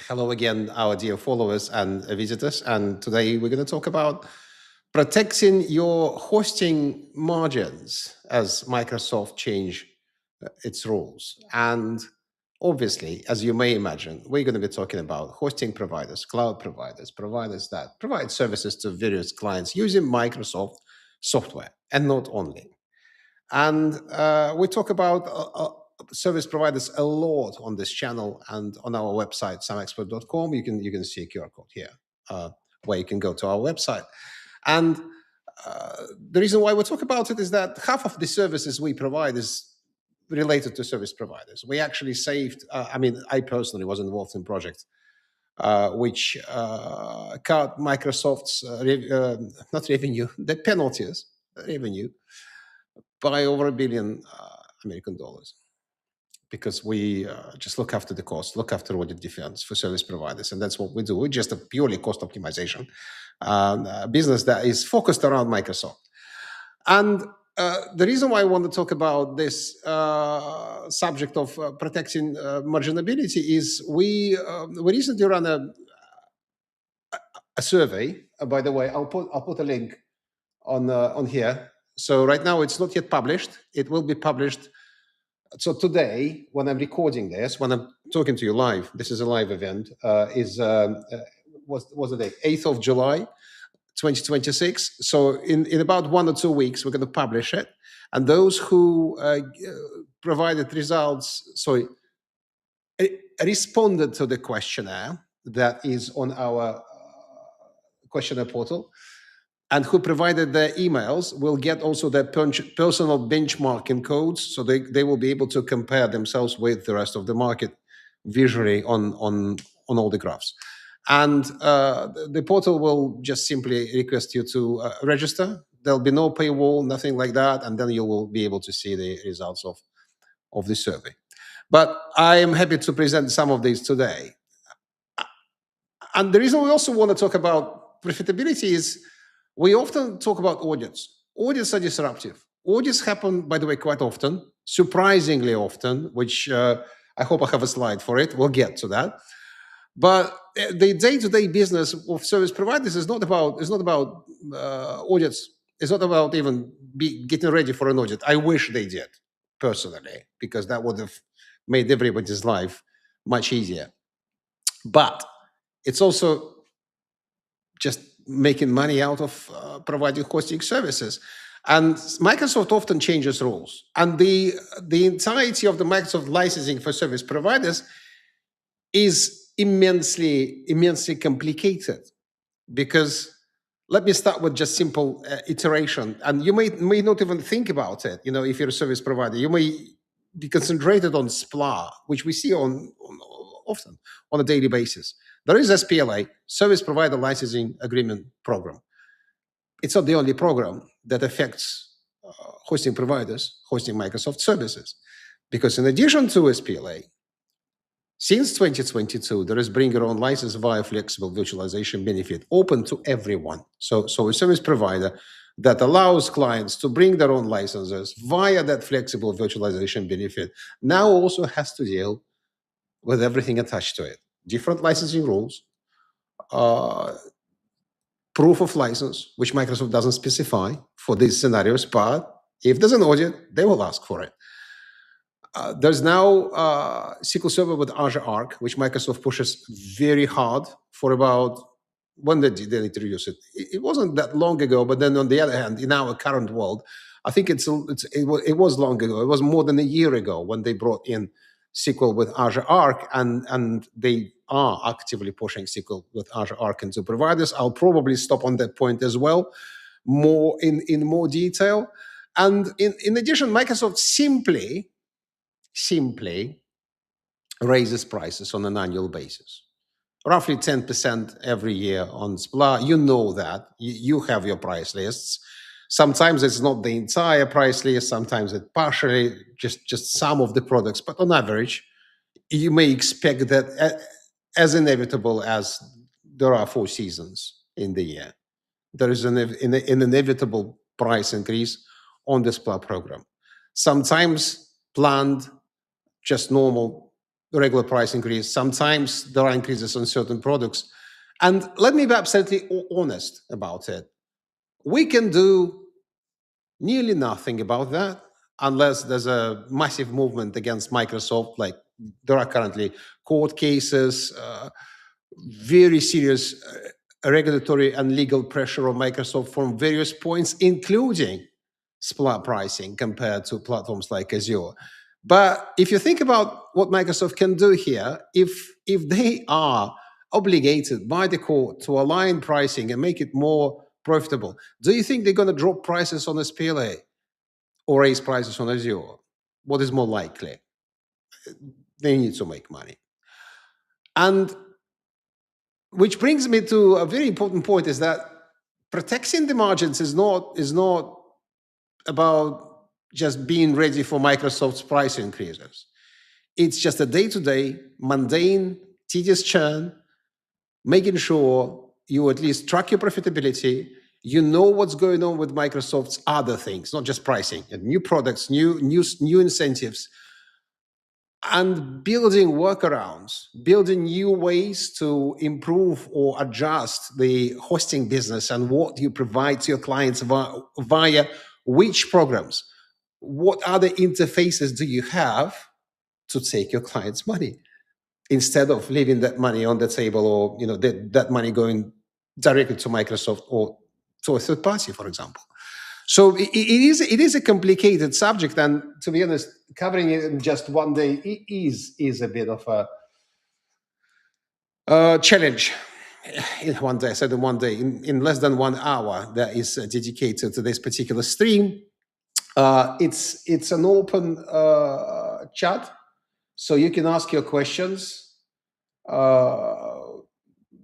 Hello again, our dear followers and visitors. And today we're going to talk about protecting your hosting margins as Microsoft change its rules. And obviously, as you may imagine, we're going to be talking about hosting providers, cloud providers, providers that provide services to various clients using Microsoft software, and not only. And we talk about service providers a lot on this channel and on our website, SAMexpert.com. You can see a QR code here where you can go to our website. And the reason why we talk about it is that half of the services we provide is related to service providers. We actually saved, I personally was involved in projects which cut Microsoft's not revenue, the penalties, revenue, by over $1 billion American dollars, because we just look after the cost, look after audit defense for service providers, and that's what we do. We're just a purely cost optimization business that is focused around Microsoft. And the reason why I want to talk about this subject of protecting marginability is we recently ran a survey. By the way, I'll put a link on here. So right now it's not yet published. It will be published. So today, when I'm recording this, when I'm talking to you live, this is a live event, was the date? 8th of July, 2026. So in about 1 or 2 weeks, we're going to publish it. And those who provided results, responded to the questionnaire that is on our questionnaire portal, and who provided their emails will get also their personal benchmarking codes, so they will be able to compare themselves with the rest of the market visually on all the graphs. And the portal will just simply request you to register. There'll be no paywall, nothing like that, and then you will be able to see the results of the survey. But I am happy to present some of these today. And the reason we also want to talk about profitability is we often talk about audits. Audits are disruptive. Audits happen, by the way, quite often, surprisingly often, which I hope I have a slide for it. We'll get to that. But the day-to-day business of service providers is not about audits. It's not about even getting ready for an audit. I wish they did, personally, because that would have made everybody's life much easier. But it's also just making money out of providing hosting services. And Microsoft often changes rules. And the entirety of the Microsoft licensing for service providers is immensely complicated. Because let me start with just simple iteration. And you may not even think about it. You know, if you're a service provider, you may be concentrated on SPLA, which we see often on a daily basis. There is SPLA, Service Provider Licensing Agreement Program. It's not the only program that affects hosting providers hosting Microsoft services, because in addition to SPLA, since 2022, there is bring your own license via flexible virtualization benefit open to everyone. So a service provider that allows clients to bring their own licenses via that flexible virtualization benefit now also has to deal with everything attached to it. Different licensing rules, proof of license, which Microsoft doesn't specify for these scenarios, but if there's an audit, they will ask for it. There's now SQL Server with Azure Arc, which Microsoft pushes very hard for about, when did they introduce it? It wasn't that long ago, but then on the other hand, in our current world, I think it was long ago. It was more than a year ago when they brought in SQL with Azure Arc, and they are actively pushing SQL with Azure Arc into providers. I'll probably stop on that point as well, more in more detail. And in addition, Microsoft simply raises prices on an annual basis, roughly 10% every year on SPLA. You know that. You have your price lists. Sometimes it's not the entire price list, sometimes it's partially just some of the products, but on average, you may expect that as inevitable as there are 4 seasons in the year, there is an inevitable price increase on the SPLA program. Sometimes planned, just normal regular price increase. Sometimes there are increases on certain products. And let me be absolutely honest about it. We can do nearly nothing about that unless there's a massive movement against Microsoft. Like there are currently court cases, very serious regulatory and legal pressure on Microsoft from various points, including SPLA pricing compared to platforms like Azure. But if you think about what Microsoft can do here, if they are obligated by the court to align pricing and make it more profitable, do you think they're going to drop prices on SPLA or raise prices on Azure? What is more likely? They need to make money. And which brings me to a very important point, is that protecting the margins is not about just being ready for Microsoft's price increases. It's just a day-to-day, mundane, tedious churn, making sure you at least track your profitability, you know what's going on with Microsoft's other things, not just pricing, and new products, new incentives, and building workarounds, building new ways to improve or adjust the hosting business and what you provide to your clients via which programs. What other interfaces do you have to take your clients' money instead of leaving that money on the table, or that money going directly to Microsoft or to a third party, for example? So it is a complicated subject, and to be honest, covering it in just one day is a bit of a challenge. In one day, I said in one day, in less than 1 hour that is dedicated to this particular stream. It's an open chat, so you can ask your questions.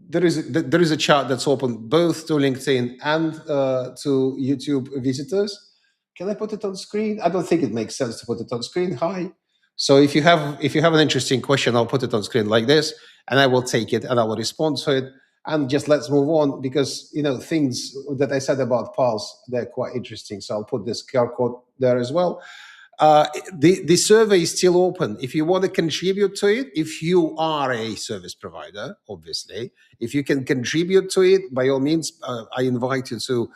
There is a chat that's open both to LinkedIn and to YouTube visitors. Can I put it on screen? I don't think it makes sense to put it on screen. Hi. So if you have an interesting question, I'll put it on screen like this, and I will take it and I will respond to it. And just let's move on, because things that I said about Pulse, they're quite interesting. So I'll put this QR code there as well. The survey is still open. If you want to contribute to it, if you are a service provider, obviously, if you can contribute to it, by all means, I invite you to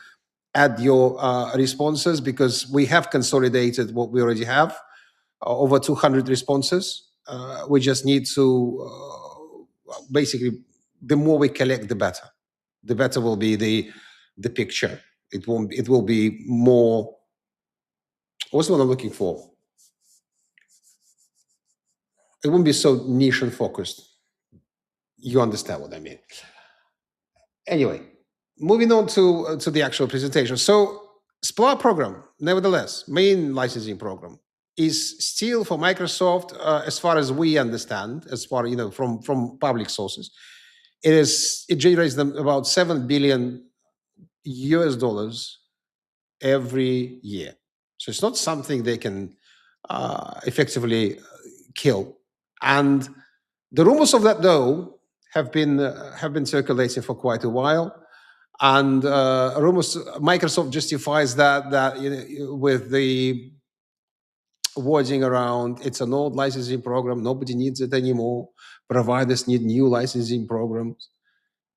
add your responses, because we have consolidated what we already have, over 200 responses. We just need to basically, the more we collect, the better. The better will be the picture. It will be more. What's what I'm looking for? It won't be so niche and focused. You understand what I mean. Anyway, moving on to the actual presentation. So SPLA program, nevertheless, main licensing program, is still for Microsoft, as far as we understand, as far from public sources. It generates them about $7 billion every year. So it's not something they can effectively kill. And the rumors of that, though, have been circulating for quite a while. And rumors, Microsoft justifies that with the wording around, it's an old licensing program, nobody needs it anymore. Providers need new licensing programs,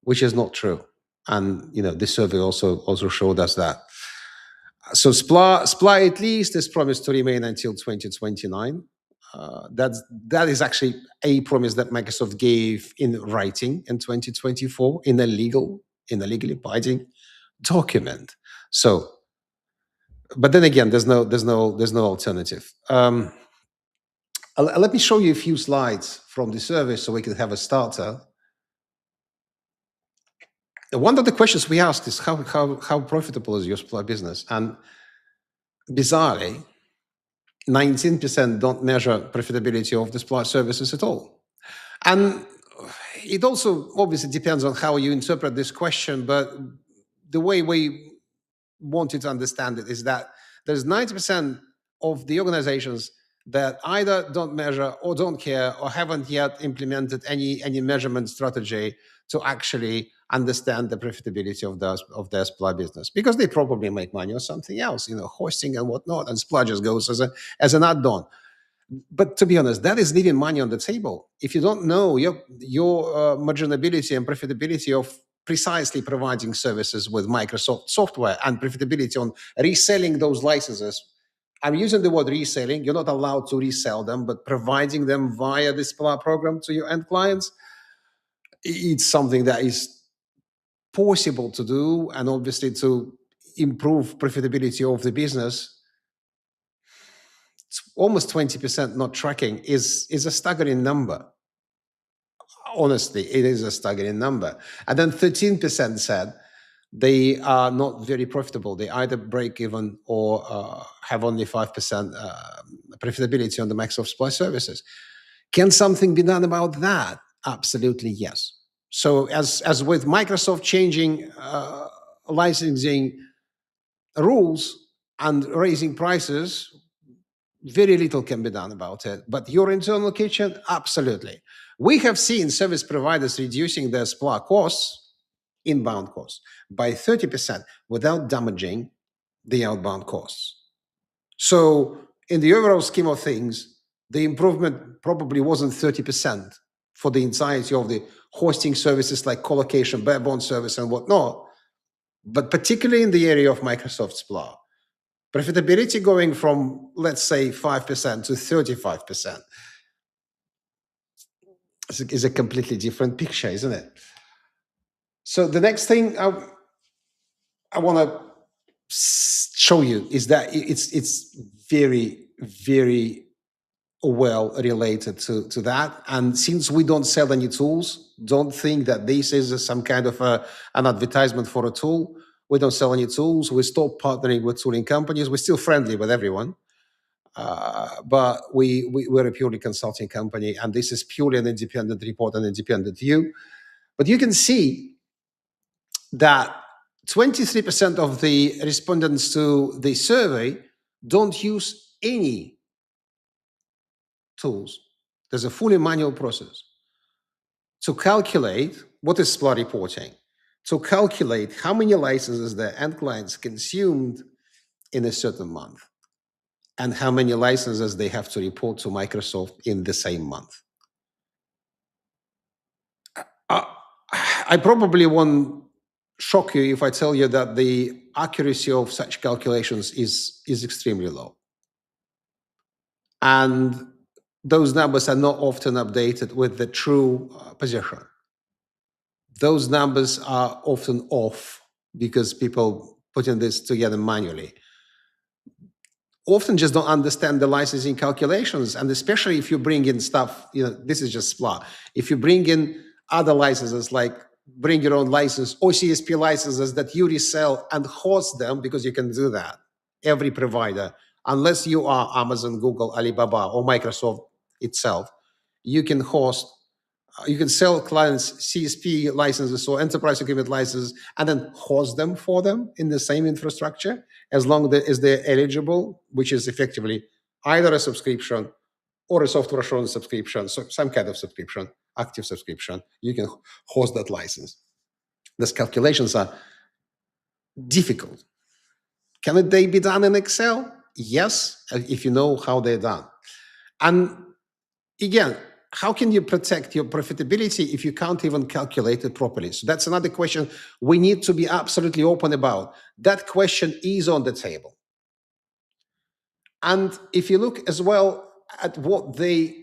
which is not true. And this survey also showed us that. So SPLA at least is promised to remain until 2029. That is actually a promise that Microsoft gave in writing in 2024 in a legally binding document. So, but then again, there's no alternative. Let me show you a few slides from the survey so we can have a starter. One of the questions we asked is how profitable is your SPLA business? And bizarrely, 19% don't measure profitability of the SPLA services at all. And it also obviously depends on how you interpret this question, but the way we want you to understand it is that there's 90% of the organizations that either don't measure or don't care or haven't yet implemented any measurement strategy to actually understand the profitability of their SPLA business, because they probably make money on something else, hosting and whatnot, and SPLA just goes as an add-on. But to be honest, that is leaving money on the table. If you don't know your marginability and profitability of precisely providing services with Microsoft software and profitability on reselling those licenses, I'm using the word reselling. You're not allowed to resell them, but providing them via the SPLA program to your end clients, it's something that is possible to do, and obviously to improve profitability of the business. It's almost 20% not tracking is a staggering number. Honestly, it is a staggering number. And then 13% said they are not very profitable. They either break even or have only 5% profitability on the Microsoft supply services. Can something be done about that? Absolutely, yes. So as with Microsoft changing licensing rules and raising prices, very little can be done about it. But your internal kitchen, absolutely. We have seen service providers reducing their SPLA costs, inbound costs, by 30% without damaging the outbound costs. So in the overall scheme of things, the improvement probably wasn't 30% for the entirety of the hosting services like colocation, barebone service and whatnot, but particularly in the area of Microsoft SPLA. Profitability going from, let's say, 5% to 35% is a completely different picture, isn't it? So the next thing I want to show you is that it's very, very well related to that. And since we don't sell any tools, don't think that this is some kind of an advertisement for a tool. We don't sell any tools. We stopped partnering with tooling companies. We're still friendly with everyone. But we're a purely consulting company, and this is purely an independent report, an independent view. But you can see that 23% of the respondents to the survey don't use any tools. There's a fully manual process to calculate what is SPLA reporting, to calculate how many licenses their end clients consumed in a certain month, and how many licenses they have to report to Microsoft in the same month. I probably won't shock you if I tell you that the accuracy of such calculations is extremely low. And those numbers are not often updated with the true position. Those numbers are often off because people putting this together manually often just don't understand the licensing calculations. And especially if you bring in stuff, this is just SPLA. If you bring in other licenses, like bring your own license or CSP licenses that you resell and host them, because you can do that. Every provider, unless you are Amazon, Google, Alibaba, or Microsoft itself, you can host, you can sell clients CSP licenses or enterprise agreement licenses and then host them for them in the same infrastructure, as long as they're eligible, which is effectively either a subscription or a software assurance subscription, so some kind of subscription, active subscription. You can host that license. These calculations are difficult. Can they be done in Excel? Yes, if you know how they're done. And again, how can you protect your profitability if you can't even calculate it properly? So that's another question we need to be absolutely open about. That question is on the table. And if you look as well at what they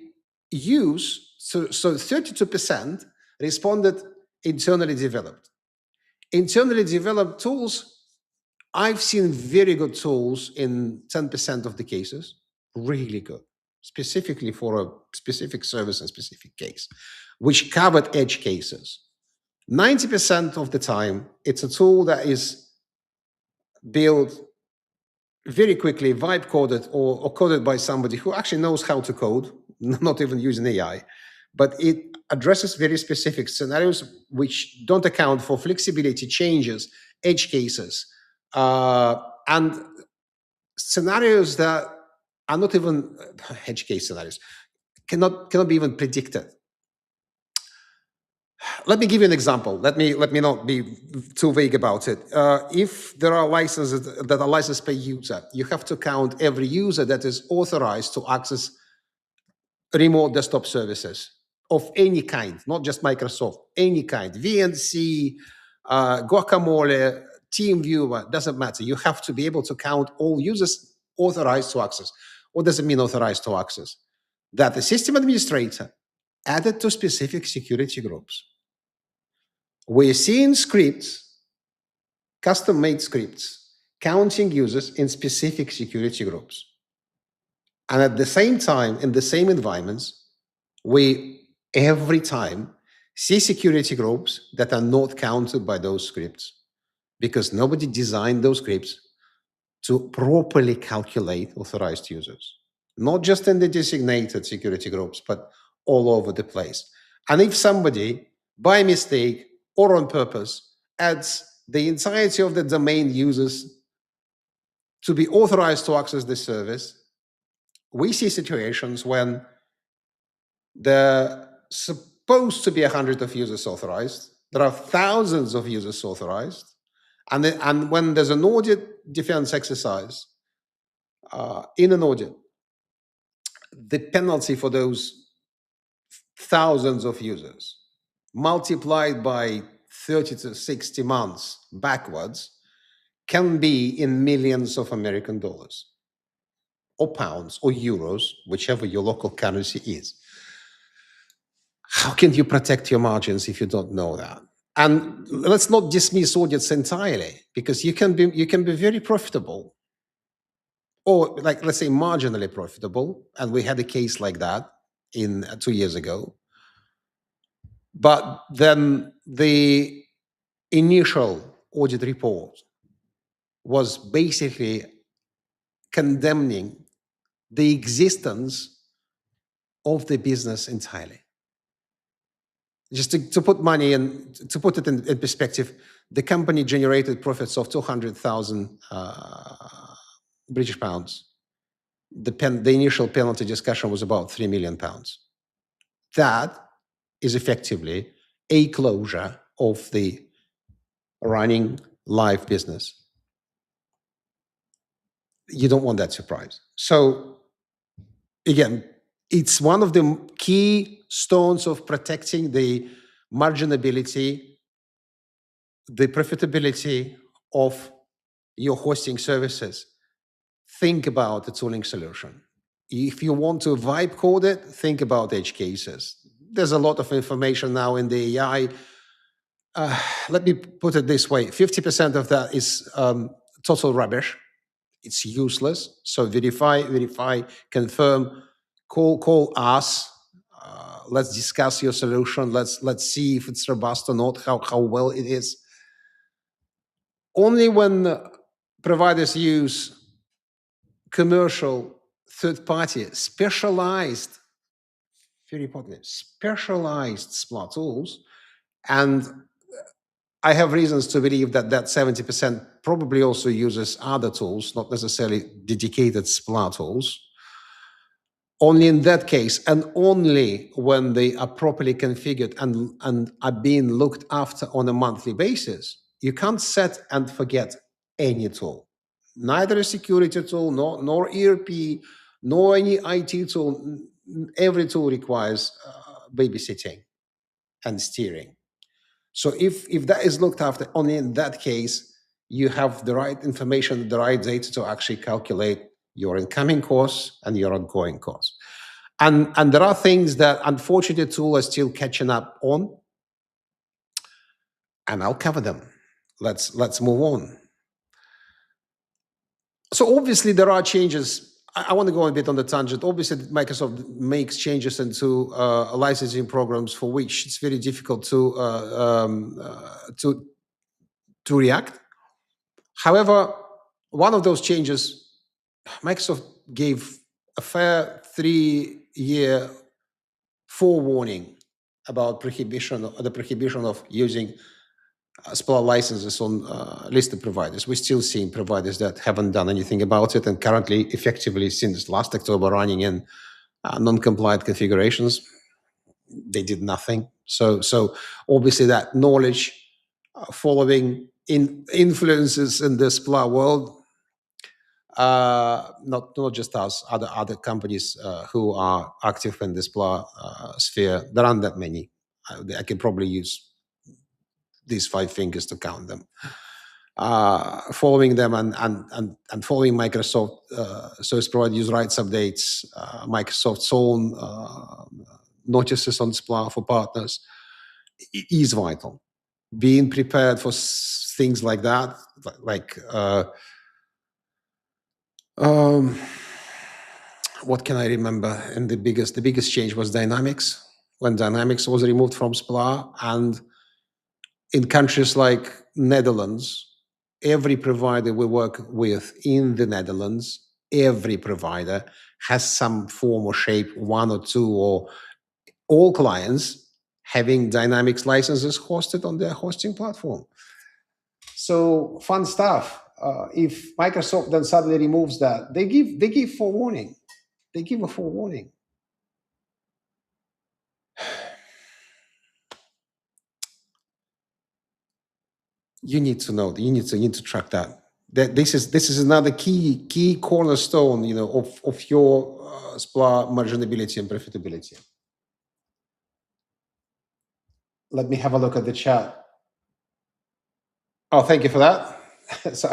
use, so 32% responded internally developed. Internally developed tools, I've seen very good tools in 10% of the cases, really good, specifically for a specific service and specific case, which covered edge cases. 90% of the time, it's a tool that is built very quickly, vibe coded or coded by somebody who actually knows how to code, not even using AI, but it addresses very specific scenarios which don't account for flexibility, changes, edge cases, and scenarios that are not even edge case scenarios, cannot be even predicted. Let me give you an example. Let me not be too vague about it. If there are licenses that are licensed per user, you have to count every user that is authorized to access remote desktop services of any kind, not just Microsoft, any kind, VNC, Guacamole, TeamViewer, doesn't matter. You have to be able to count all users authorized to access. What does it mean authorized to access? That the system administrator added to specific security groups. We're seeing scripts, custom-made scripts, counting users in specific security groups. And at the same time, in the same environments, we every time see security groups that are not counted by those scripts because nobody designed those scripts to properly calculate authorized users, not just in the designated security groups, but all over the place. And if somebody, by mistake or on purpose, adds the entirety of the domain users to be authorized to access the service, we see situations when there are supposed to be 100 of users authorized, there are thousands of users authorized, and when there's an audit defense exercise, in an audit, the penalty for those thousands of users multiplied by 30 to 60 months backwards can be in millions of American dollars or pounds or euros, whichever your local currency is. How can you protect your margins if you don't know that? And let's not dismiss audits entirely, because you can be very profitable, or like, let's say, marginally profitable. And we had a case like that in 2 years ago. But then the initial audit report was basically condemning the existence of the business entirely. Just to put money in, to put it in perspective, the company generated profits of 200,000 British pounds. The initial penalty discussion was about 3 million pounds. That is effectively a closure of the running live business. You don't want that surprise. So again, it's one of the key stones of protecting the marginability, the profitability of your hosting services. Think about the tooling solution. If you want to vibe code it, think about edge cases. There's a lot of information now in the AI. Let me put it this way. 50% of that is total rubbish. It's useless. So verify, confirm, call us. Let's discuss your solution. Let's see if it's robust or not, how well it is. Only when providers use commercial, third-party, specialized, very important, specialized SPLA tools, and I have reasons to believe that that 70% probably also uses other tools, not necessarily dedicated SPLA tools. Only in that case, and only when they are properly configured and are being looked after on a monthly basis, you can't set and forget any tool. Neither a security tool, nor ERP, nor any IT tool. Every tool requires babysitting and steering. So if that is looked after, only in that case, you have the right information, the right data to actually calculate your incoming costs and your ongoing costs. And there are things that, unfortunately, the tool is still catching up on, and I'll cover them. Let's move on. So obviously there are changes. I want to go a bit on the tangent. Obviously, Microsoft makes changes into licensing programs for which it's very difficult to react. However, one of those changes, Microsoft gave a fair 3-year forewarning about the prohibition of using SPLA licenses on listed providers. We're still seeing providers that haven't done anything about it, and currently, effectively, since last October, running in non-compliant configurations. They did nothing. So obviously, that knowledge, following influences in the SPLA world, not just us, other companies who are active in the SPLA sphere. There aren't that many. I can probably use these 5 fingers to count them. Following them and following Microsoft service provider user rights updates, Microsoft's own notices on SPLA for partners is vital. Being prepared for things like that, like what can I remember? And the biggest change was Dynamics, when Dynamics was removed from SPLA. And in countries like Netherlands, every provider we work with in the Netherlands, every provider has some form or shape, 1 or 2 or all clients having Dynamics licenses hosted on their hosting platform. So fun stuff. If Microsoft then suddenly removes that, they give forewarning. They give a forewarning. You need to know. You need to track that. That this is another key cornerstone, of your SPLA marginability and profitability. Let me have a look at the chat. Oh, thank you for that. So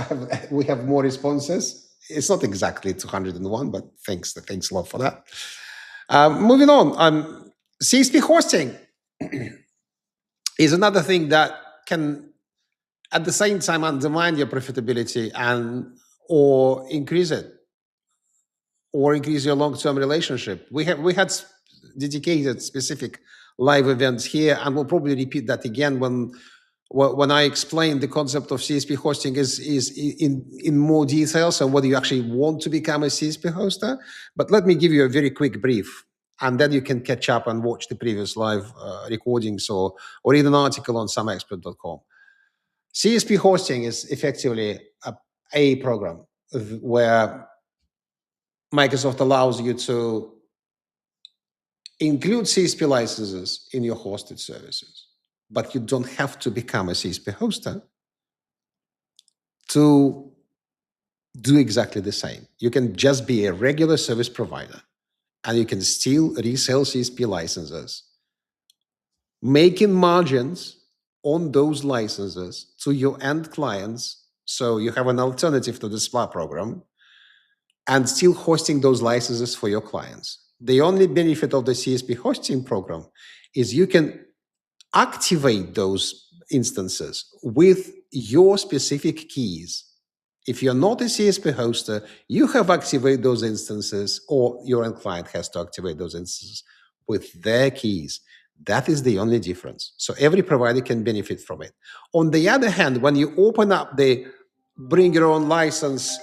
we have more responses. It's not exactly 201, but thanks a lot for that. Moving on, CSP hosting is another thing that can, at the same time, undermine your profitability or increase it, or increase your long-term relationship. We had dedicated specific live events here, and we'll probably repeat that again when I explain the concept of CSP hosting is in more details and whether you actually want to become a CSP hoster. But let me give you a very quick brief, and then you can catch up and watch the previous live recordings or read an article on SAMexpert.com. CSP hosting is effectively a program where Microsoft allows you to include CSP licenses in your hosted services, but you don't have to become a CSP hoster to do exactly the same. You can just be a regular service provider and you can still resell CSP licenses, making margins on those licenses to your end clients. So you have an alternative to the SPLA program and still hosting those licenses for your clients. The only benefit of the CSP hosting program is you can activate those instances with your specific keys. If you're not a CSP hoster, you have activated those instances, or your end client has to activate those instances with their keys. That is the only difference. So every provider can benefit from it. On the other hand, when you open up the bring your own license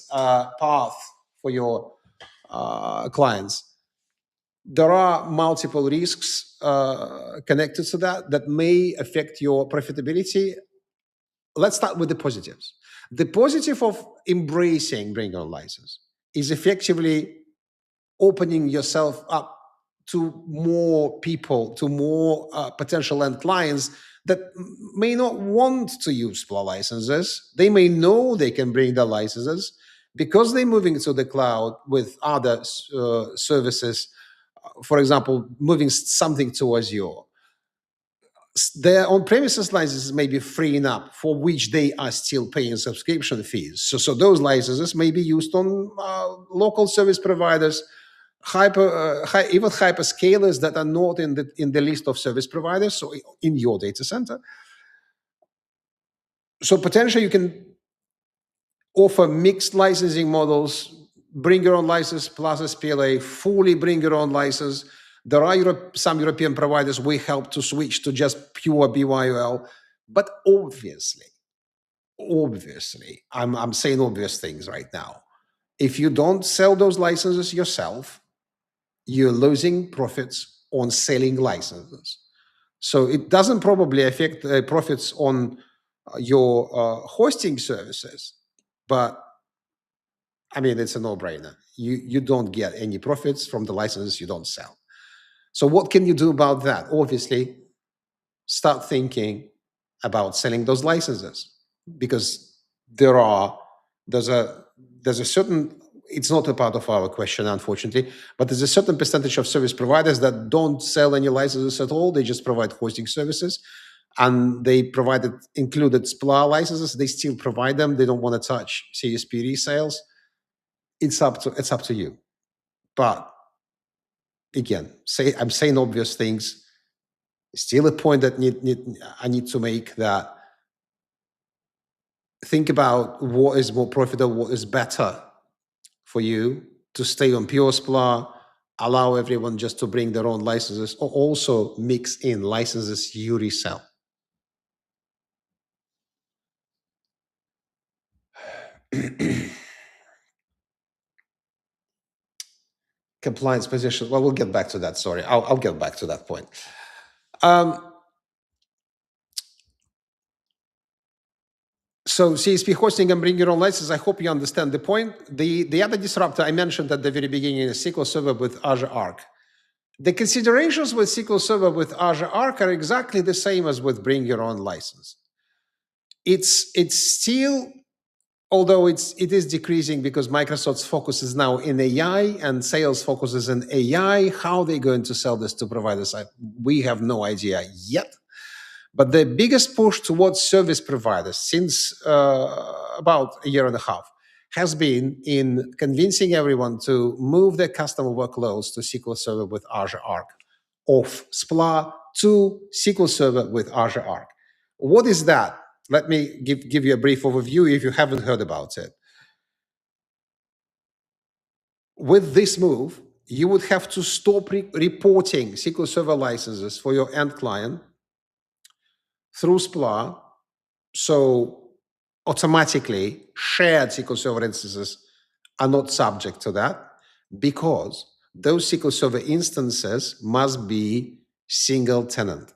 path for your clients, there are multiple risks connected to that may affect your profitability. Let's start with the positives. The positive of embracing bring your own license is effectively opening yourself up to more people, to more potential end clients that may not want to use SPLA licenses. They may know they can bring their licenses because they're moving to the cloud with other services. For example, moving something to Azure. Their on-premises licenses may be freeing up, for which they are still paying subscription fees. So those licenses may be used on local service providers, even hyperscalers that are not in the list of service providers, so in your data center. So potentially you can offer mixed licensing models, bring your own license plus SPLA, fully bring your own license. There are some European providers we help to switch to just pure BYOL, but obviously, I'm saying obvious things right now. If you don't sell those licenses yourself, you're losing profits on selling licenses. So it doesn't probably affect profits on your hosting services, but I mean, it's a no-brainer. You don't get any profits from the licenses you don't sell. So what can you do about that? Obviously, start thinking about selling those licenses, because there's a certain, it's not a part of our question, unfortunately, but there's a certain percentage of service providers that don't sell any licenses at all. They just provide hosting services, and they provided included SPLA licenses. They still provide them. They don't want to touch CSP resales. It's up to you. But again, I'm saying obvious things. Still a point that I need to make, that think about what is more profitable, what is better for you, to stay on pure SPLA, allow everyone just to bring their own licenses, or also mix in licenses you resell. Compliance position. Well, we'll get back to that. Sorry, I'll get back to that point. So CSP hosting and bring your own license, I hope you understand the point. The other disruptor I mentioned at the very beginning is SQL Server with Azure Arc. The considerations with SQL Server with Azure Arc are exactly the same as with bring your own license. It's still, although it is decreasing because Microsoft's focus is now in AI and sales focuses in AI. How they're going to sell this to providers, we have no idea yet. But the biggest push towards service providers since about a year and a half has been in convincing everyone to move their customer workloads to SQL Server with Azure Arc, off SPLA to SQL Server with Azure Arc. What is that? Let me give you a brief overview if you haven't heard about it. With this move, you would have to stop reporting SQL Server licenses for your end client through SPLA, so automatically shared SQL Server instances are not subject to that, because those SQL Server instances must be single tenant.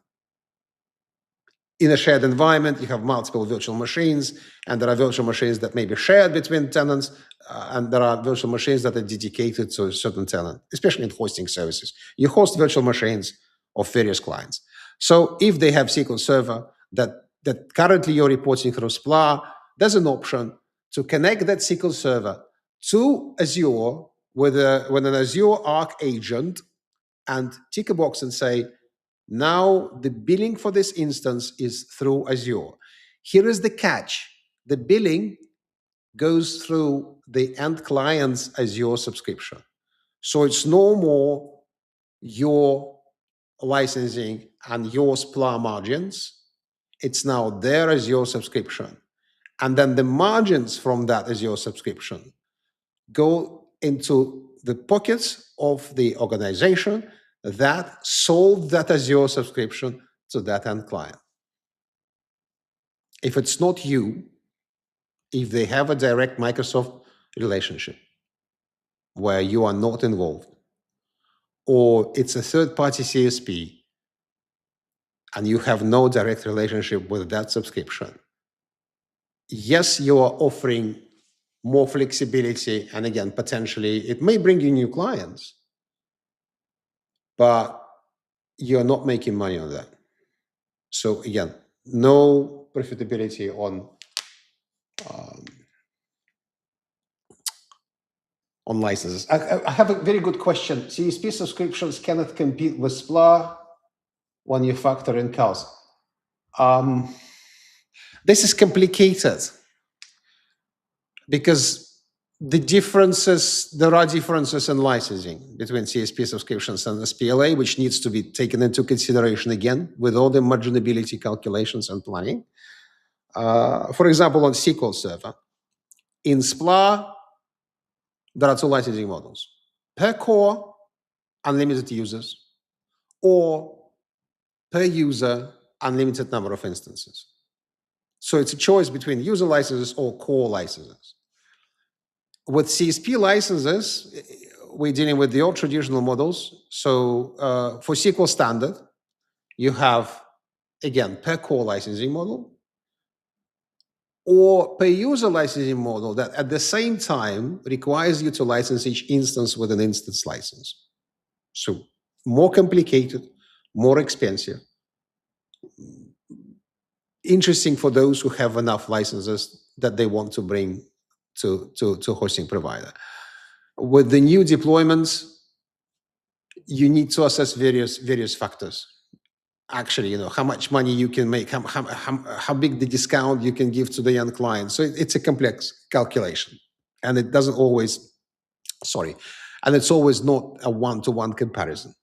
In a shared environment, you have multiple virtual machines, and there are virtual machines that may be shared between tenants, and there are virtual machines that are dedicated to a certain tenant, especially in hosting services. You host virtual machines of various clients. So if they have SQL Server that currently you're reporting through SPLA, there's an option to connect that SQL Server to Azure with an Azure Arc agent and tick a box and say, now the billing for this instance is through Azure. Here is the catch. The billing goes through the end client's Azure subscription. So it's no more your licensing and your SPLA margins. It's now their Azure subscription. And then the margins from that Azure subscription go into the pockets of the organization that sold that Azure subscription to that end client. If it's not you, if they have a direct Microsoft relationship where you are not involved, or it's a third-party CSP and you have no direct relationship with that subscription, yes, you are offering more flexibility, and again, potentially it may bring you new clients, but you're not making money on that. So again, no profitability on licenses. I have a very good question. CSP subscriptions cannot compete with SPLA when you factor in costs. This is complicated because there are differences in licensing between CSP subscriptions and SPLA, which needs to be taken into consideration again with all the marginability calculations and planning. For example, on SQL Server, in SPLA, there are two licensing models: per core, unlimited users, or per user, unlimited number of instances. So it's a choice between user licenses or core licenses. With CSP licenses, we're dealing with the old traditional models. So for SQL Standard, you have, again, per core licensing model, or per user licensing model that at the same time requires you to license each instance with an instance license. So more complicated, more expensive. Interesting for those who have enough licenses, that they want to bring to hosting provider. With the new deployments, you need to assess various factors. Actually, how much money you can make, how big the discount you can give to the end client. So it's a complex calculation, and it doesn't always, and it's always not a one-to-one comparison.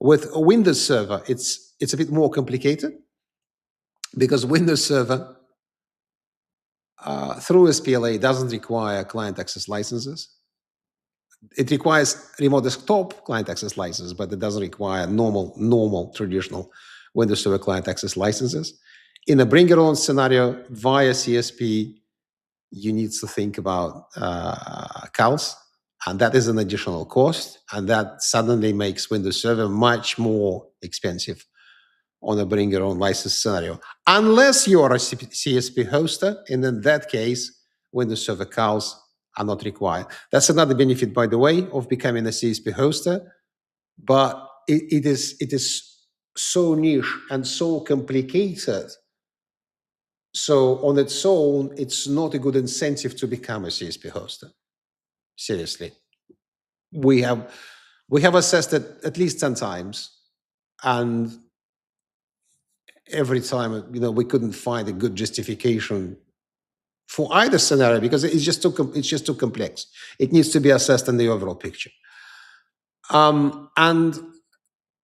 With a Windows Server, it's a bit more complicated, because Windows Server through SPLA doesn't require client access licenses. It requires remote desktop client access licenses, but it doesn't require normal traditional Windows Server client access licenses. In a bring your own scenario via CSP, you need to think about CALs, and that is an additional cost, and that suddenly makes Windows Server much more expensive on a bring your own license scenario, unless you are a CSP hoster, and in that case, Windows Server CALs are not required. That's another benefit, by the way, of becoming a CSP hoster, but it is so niche and so complicated. So on its own, it's not a good incentive to become a CSP hoster. Seriously, we have assessed it at least 10 times, and every time, we couldn't find a good justification for either scenario, because it's just too complex. It needs to be assessed in the overall picture. And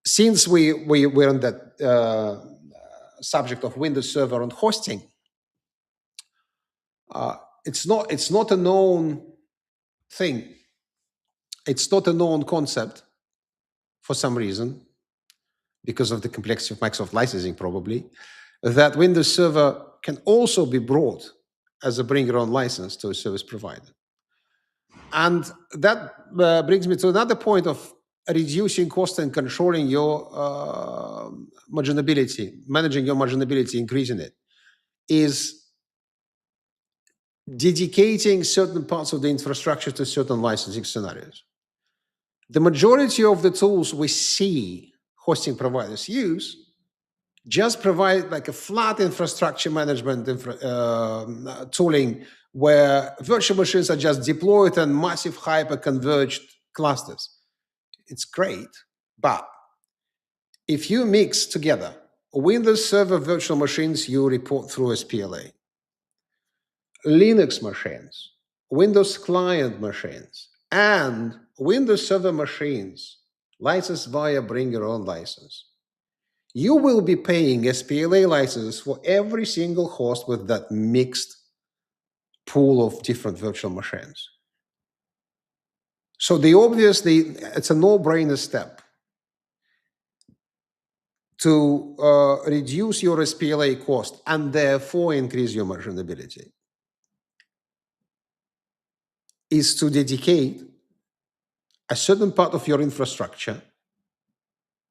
since we're on that subject of Windows Server and hosting, it's not a known thing. It's not a known concept for some reason, because of the complexity of Microsoft licensing, probably, that Windows Server can also be brought as a bring your own license to a service provider. And that brings me to another point of reducing cost and controlling your marginability, managing your marginability, increasing it, is dedicating certain parts of the infrastructure to certain licensing scenarios. The majority of the tools we see hosting providers use just provide like a flat infrastructure management tooling, where virtual machines are just deployed in massive hyper-converged clusters. It's great, but if you mix together Windows Server virtual machines you report through SPLA, Linux machines, Windows client machines, and Windows Server machines licensed via bring your own license, you will be paying SPLA licenses for every single host with that mixed pool of different virtual machines. So it's a no-brainer step to reduce your SPLA cost and therefore increase your marginability, is to dedicate a certain part of your infrastructure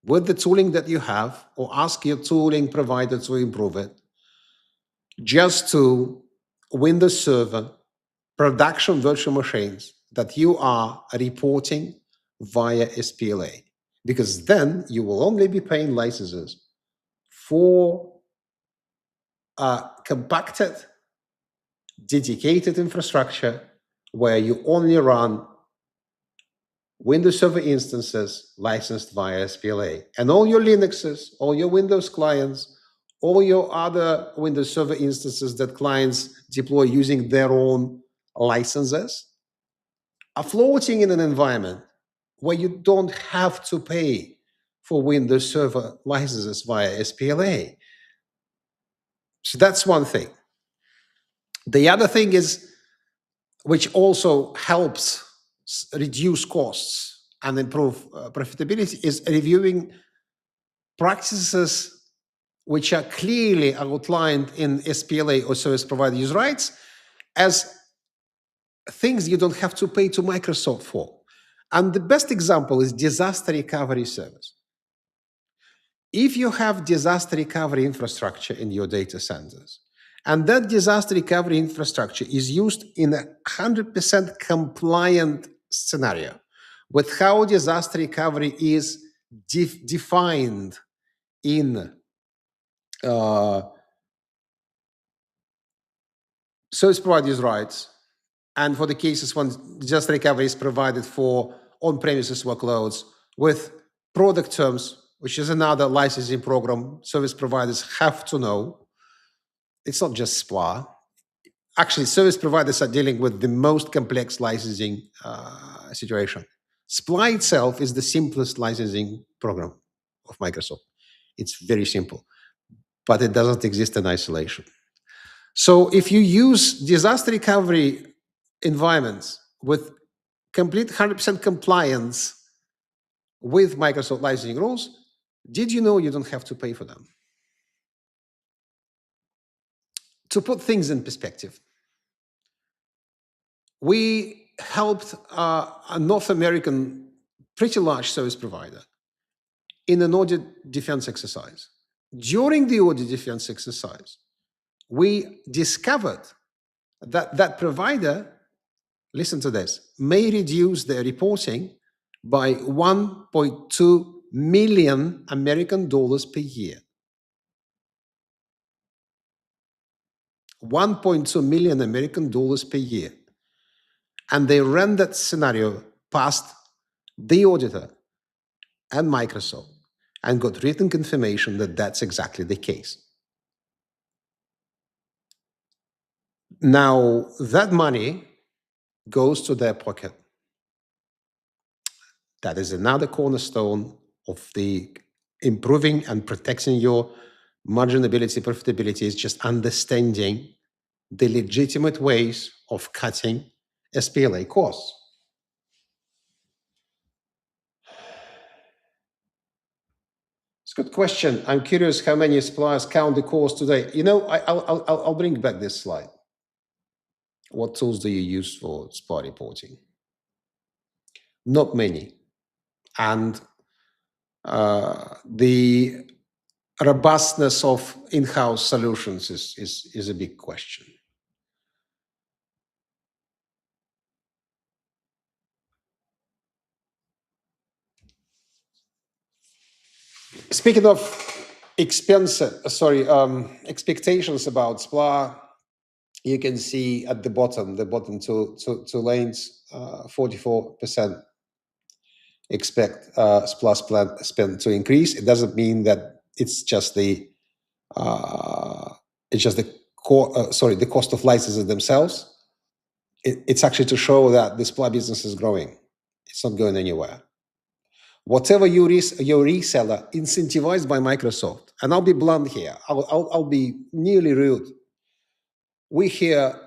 with the tooling that you have, or ask your tooling provider to improve it, just to Windows Server production virtual machines that you are reporting via SPLA, because then you will only be paying licenses for compacted, dedicated infrastructure where you only run Windows Server instances licensed via SPLA, and all your Linuxes, all your Windows clients, all your other Windows Server instances that clients deploy using their own licenses are floating in an environment where you don't have to pay for Windows Server licenses via SPLA. So that's one thing. The other thing is, which also helps reduce costs and improve profitability, is reviewing practices which are clearly outlined in SPLA or service provider use rights as things you don't have to pay to Microsoft for. And the best example is disaster recovery service. If you have disaster recovery infrastructure in your data centers, and that disaster recovery infrastructure is used in a 100% compliant scenario with how disaster recovery is defined in service providers' rights, and for the cases when disaster recovery is provided for on-premises workloads with product terms, which is another licensing program service providers have to know. It's not just SPLA. Actually, service providers are dealing with the most complex licensing situation. SPLA itself is the simplest licensing program of Microsoft. It's very simple, but it doesn't exist in isolation. So if you use disaster recovery environments with complete 100% compliance with Microsoft licensing rules, did you know you don't have to pay for them? To put things in perspective, we helped a North American pretty large service provider in an audit defense exercise. During the audit defense exercise, we discovered that that provider, listen to this, may reduce their reporting by 1.2 million American dollars per year. 1.2 million American dollars per year. And they ran that scenario past the auditor and Microsoft and got written confirmation that that's exactly the case. Now, that money goes to their pocket. That is another cornerstone of the improving and protecting your marginability, profitability, is just understanding the legitimate ways of cutting SPLA costs. It's a good question. I'm curious how many suppliers count the cost today. You know, I'll bring back this slide. What tools do you use for supply reporting? Not many. And the robustness of in-house solutions is a big question. Speaking of expectations about SPLA, you can see at the bottom two lanes, 44% expect SPLA spend to increase. It doesn't mean that it's just the cost of licenses themselves. It's actually to show that the SPLA business is growing. It's not going anywhere. Whatever your reseller incentivized by Microsoft, and I'll be blunt here, I'll be nearly rude. We hear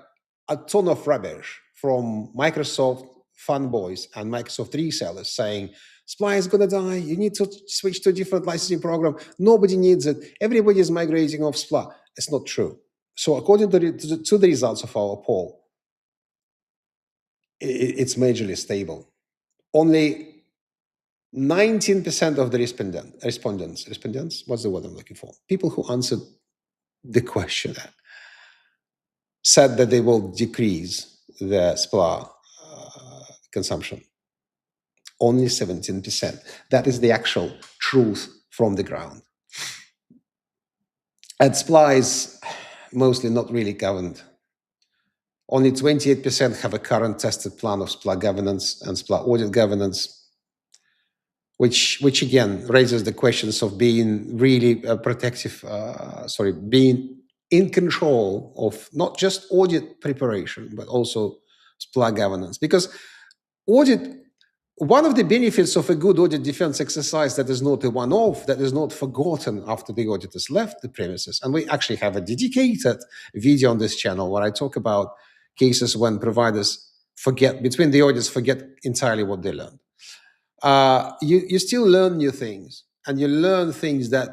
a ton of rubbish from Microsoft fanboys and Microsoft resellers saying, SPLA is going to die, you need to switch to a different licensing program, nobody needs it, everybody is migrating off SPLA. It's not true. So according to the results of our poll, it's majorly stable. Only 19% of the respondents, what's the word I'm looking for? People who answered the questionnaire said that they will decrease their SPLA consumption. Only 17%. That is the actual truth from the ground. And SPLA is mostly not really governed. Only 28% have a current tested plan of SPLA governance and SPLA audit governance, which again raises the questions of being really being in control of not just audit preparation, but also SPLA governance. Because audit, one of the benefits of a good audit defense exercise that is not a one-off, that is not forgotten after the auditors left the premises, and we actually have a dedicated video on this channel where I talk about cases when providers between the audits, forget entirely what they learned. You still learn new things, and you learn things that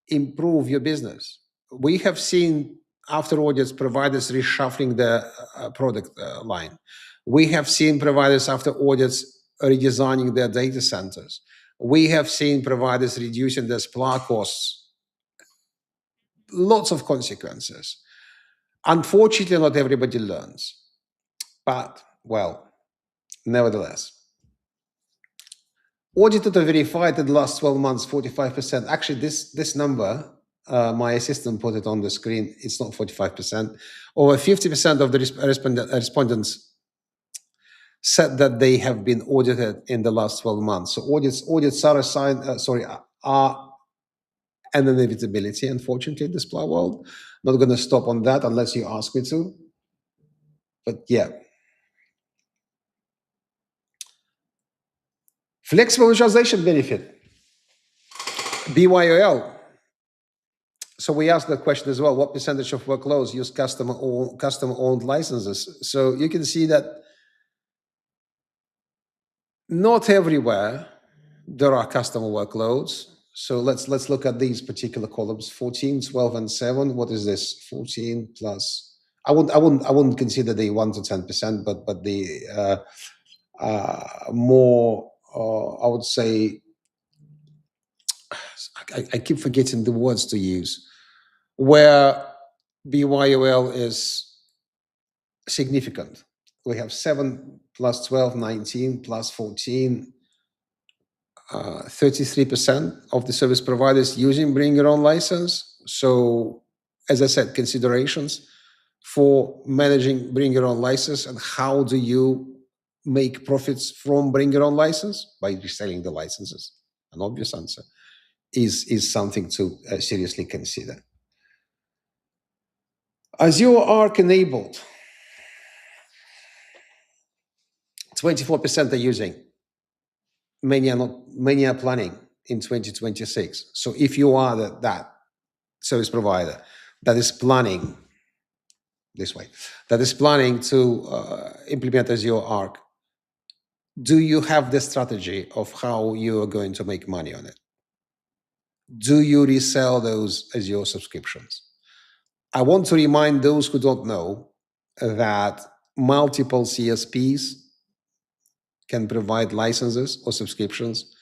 improve your business. We have seen after audits providers reshuffling the product line. We have seen providers after audits redesigning their data centers. We have seen providers reducing their SPLA costs. Lots of consequences. Unfortunately, not everybody learns. But, well, nevertheless. Audited or verified in the last 12 months, 45%. Actually, this number My assistant put it on the screen. It's not 45%. Over 50% of the respondents said that they have been audited in the last 12 months. So audits are assigned, are an inevitability, unfortunately, in the SPLA world. Not going to stop on that unless you ask me to. But yeah. Flexible visualization benefit, BYOL. So we asked that question as well. What percentage of workloads use customer-owned licenses? So you can see that not everywhere there are customer workloads. So let's look at these particular columns: 14, 12, and 7. What is this? 14 plus. I wouldn't consider the 1 to 10%, but the more I would say. I keep forgetting the words to use, where BYOL is significant. We have 7 plus 12, 19 plus 14, 33% of the service providers using bring your own license. So, as I said, considerations for managing bring your own license, and how do you make profits from bring your own license? By reselling the licenses. An obvious answer is something to seriously consider. Azure Arc enabled, 24% are using. Many are not. Many are planning in 2026. So if you are that service provider that is planning this way, that is planning to implement Azure Arc, do you have the strategy of how you are going to make money on it? Do you resell those Azure subscriptions? I want to remind those who don't know that multiple CSPs can provide licenses or subscriptions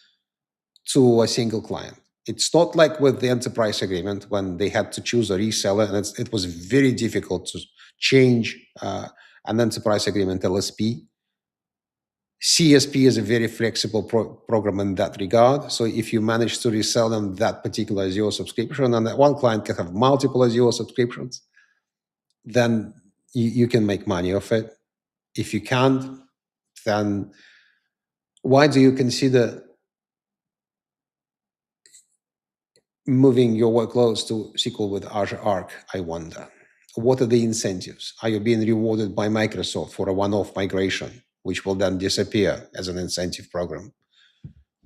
to a single client. It's not like with the enterprise agreement when they had to choose a reseller, and it was very difficult to change an enterprise agreement LSP. CSP is a very flexible program in that regard. So if you manage to resell them that particular Azure subscription, and that one client can have multiple Azure subscriptions, then you can make money off it. If you can't, then why do you consider moving your workloads to SQL with Azure Arc, I wonder? What are the incentives? Are you being rewarded by Microsoft for a one-off migration, which will then disappear as an incentive program?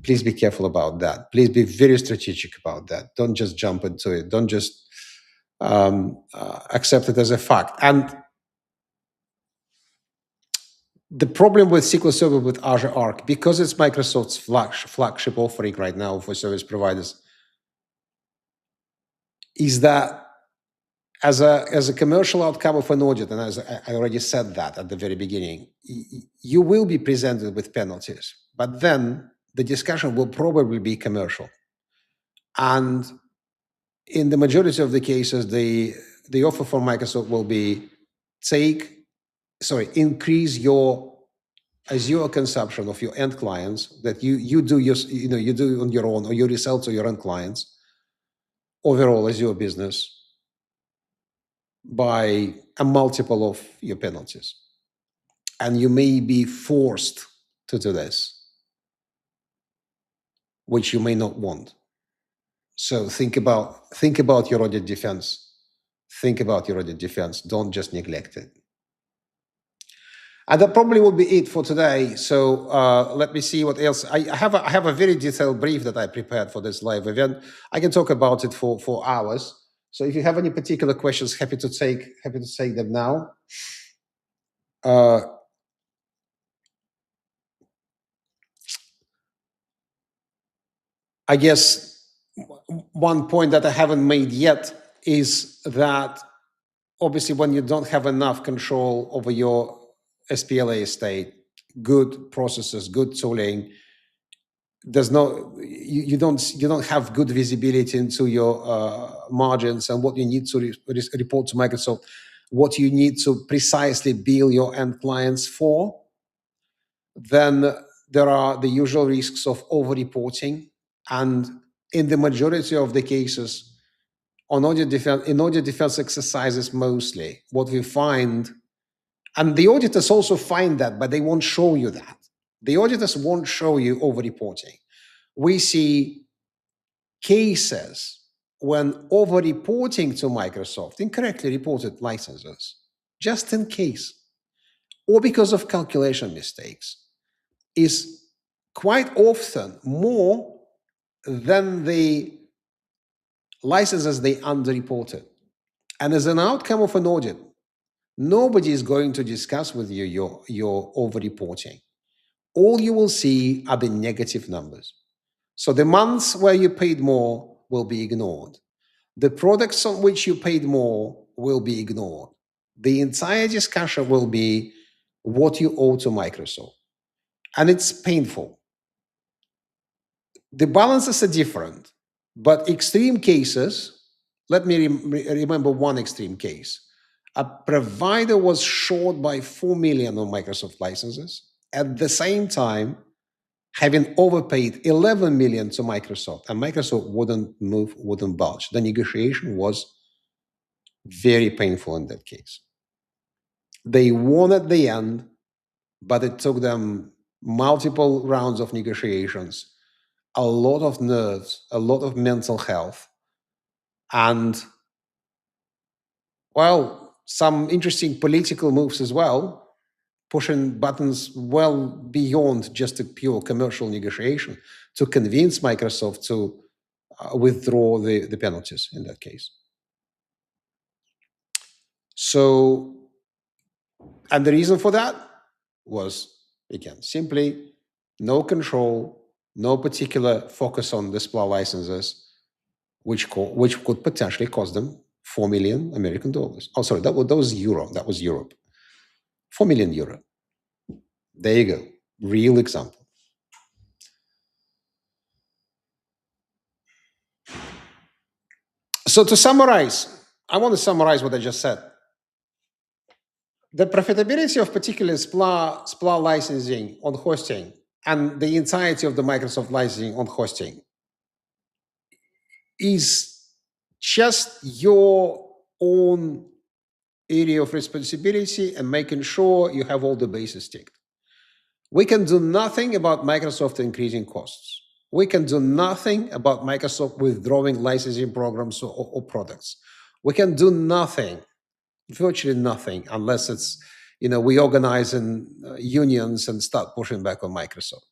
Please be careful about that. Please be very strategic about that. Don't just jump into it. Don't just accept it as a fact. And the problem with SQL Server with Azure Arc, because it's Microsoft's flagship offering right now for service providers, is that as a commercial outcome of an audit, and as I already said that at the very beginning, you will be presented with penalties, but then the discussion will probably be commercial. And in the majority of the cases, the offer from Microsoft will be increase your Azure consumption of your end clients that you do on your own, or you resell to your end clients, overall Azure business, by a multiple of your penalties. And you may be forced to do this, which you may not want. So think about your audit defense. Think about your audit defense. Don't just neglect it. And that probably will be it for today. So let me see what else. I have a very detailed brief that I prepared for this live event. I can talk about it for hours. So if you have any particular questions, happy to take them now. I guess one point that I haven't made yet is that obviously when you don't have enough control over your SPLA estate, good processes, good tooling, you don't have good visibility into your margins and what you need to report to Microsoft, what you need to precisely bill your end clients for, then there are the usual risks of over-reporting. And in the majority of the cases, on in audit defense exercises mostly, what we find, and the auditors also find that, but they won't show you that. The auditors won't show you over-reporting. We see cases when over-reporting to Microsoft, incorrectly reported licenses, just in case, or because of calculation mistakes, is quite often more than the licenses they underreported. And as an outcome of an audit, nobody is going to discuss with you your over-reporting. All you will see are the negative numbers. So the months where you paid more will be ignored. The products on which you paid more will be ignored. The entire discussion will be what you owe to Microsoft. And it's painful. The balances are different, but extreme cases, let me remember one extreme case. A provider was short by 4 million on Microsoft licenses, at the same time having overpaid 11 million to Microsoft, and Microsoft wouldn't move, wouldn't budge. The negotiation was very painful in that case. They won at the end, but it took them multiple rounds of negotiations, a lot of nerves, a lot of mental health, and, well, some interesting political moves as well, pushing buttons well beyond just a pure commercial negotiation to convince Microsoft to withdraw the penalties in that case. So, and the reason for that was, again, simply no control, no particular focus on the SPLA licenses, which could potentially cost them 4 million American dollars. Oh, sorry, that was euro. That was Europe. 4 million euro. There you go. Real example. So to summarize, I want to summarize what I just said. The profitability of particular SPLA licensing on hosting and the entirety of the Microsoft licensing on hosting is just your own area of responsibility and making sure you have all the bases ticked. We can do nothing about Microsoft increasing costs. We can do nothing about Microsoft withdrawing licensing programs or products. We can do nothing, virtually nothing, unless it's, we organize in unions and start pushing back on Microsoft.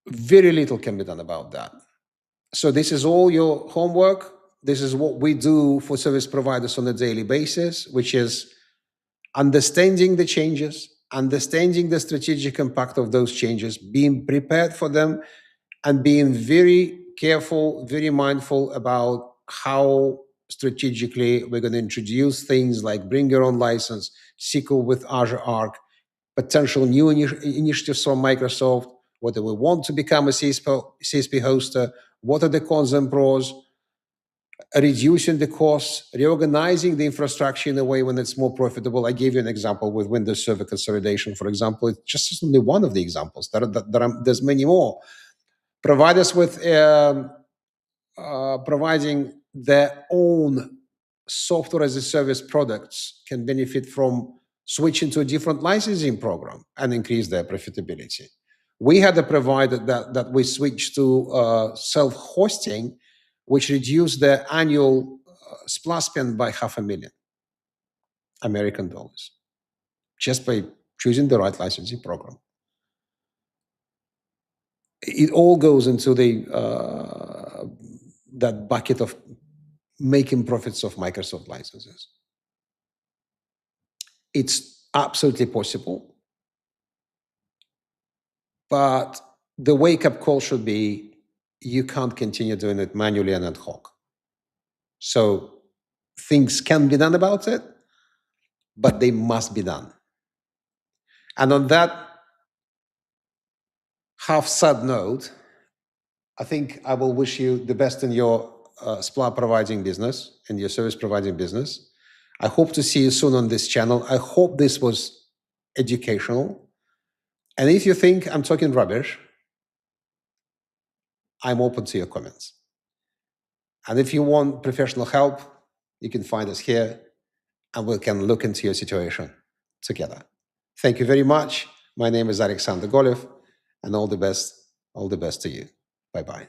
Very little can be done about that. So this is all your homework. This is what we do for service providers on a daily basis, which is understanding the changes, understanding the strategic impact of those changes, being prepared for them, and being very careful, very mindful about how strategically we're going to introduce things like bring your own license, SQL with Azure Arc, potential new initiatives from Microsoft, whether we want to become a CSP hoster, what are the cons and pros, reducing the costs, reorganizing the infrastructure in a way when it's more profitable. I gave you an example with Windows Server consolidation, for example. It's just only one of the examples. There's many more. Providers with providing their own software as a service products can benefit from switching to a different licensing program and increase their profitability. We had a provider that we switched to self-hosting, which reduced their annual SPLA spend by $500,000 American dollars, just by choosing the right licensing program. It all goes into that bucket of making profits of Microsoft licenses. It's absolutely possible, but the wake-up call should be you can't continue doing it manually and ad hoc. So things can be done about it, but they must be done. And on that half-sad note, I think I will wish you the best in your SPLA providing business and your service providing business. I hope to see you soon on this channel. I hope this was educational. And if you think I'm talking rubbish, I'm open to your comments. And if you want professional help, you can find us here and we can look into your situation together. Thank you very much. My name is Alexander Golev, and all the best to you. Bye-bye.